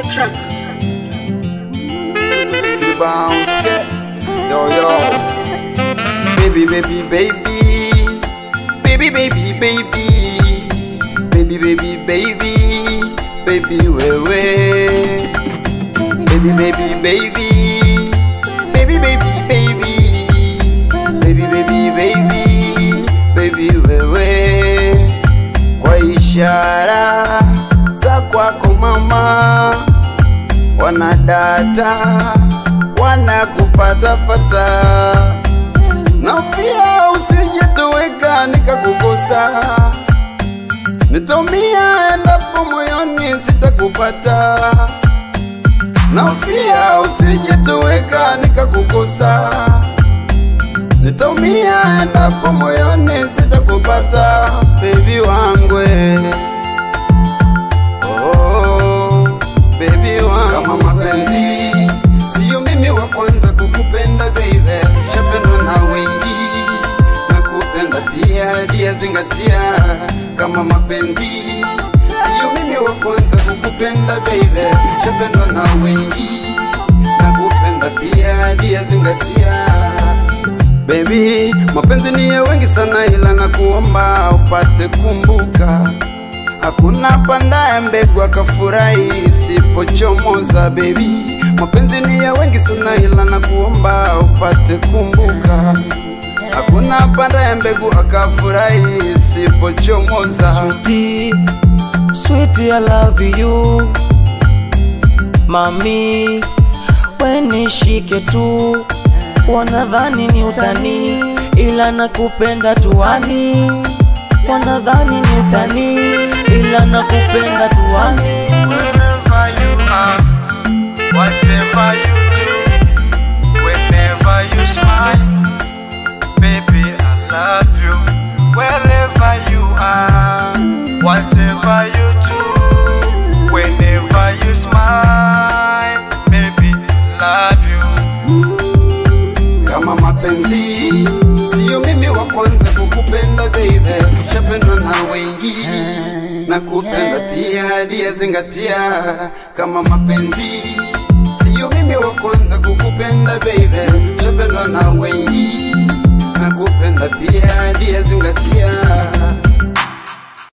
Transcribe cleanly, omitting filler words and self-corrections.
the track. Skip bounce, yo yo. Baby, baby, baby, baby, baby, baby, baby, baby, baby, baby, wewe. Baby, baby, baby, baby, baby, baby, baby, baby, baby, baby, wewe. Kwa ishara za kwako mama, wanadata wanakupata-pata, nafia usijetoweka nikakukosa, nitomia endapo moyoni sitakupata, nafia usijetoweka nikakukosa, nitomia endapo moyoni sitakupata, baby wangwe. Oh, baby wangu, kama mapenzi siyo mimi wa kwanza kukupenda baby, shapendwa na wengi na kupenda pia, dia zingatia. Kama mapenzi siyo mimi wa kwanza kukupenda baby, shapendwa na wengi na kupenda pia, dia zingatia. Baby, mapenzi ni ya wengi sana, ila na kuomba upate kumbuka, hakuna pandaye mbegu akafurahi isipochomoza. Baby, mapenzi ni ya wengi sana, ila na kuomba upate kumbuka, hakuna pandaye mbegu akafurahi isipochomoza. Sweetie, sweetie, I love you mami, wenishike tu, wanadhani ni utani, ila nakupenda tuani. Wanadhani ni utani, ila nakupenda tuani. Wherever you are, whatever you do, whenever you smile, baby I love you. Wherever you are, whatever you do, whenever you smile, baby I love you. Kama mapenzi siyo mimi wa kwanza kukupenda baby, shapendwa na wengi na kupenda pia, dia zingatia. Kama mapenzi siyo mimi wa kwanza kukupenda baby, shapendwa na wengi na kupenda pia, dia zingatia.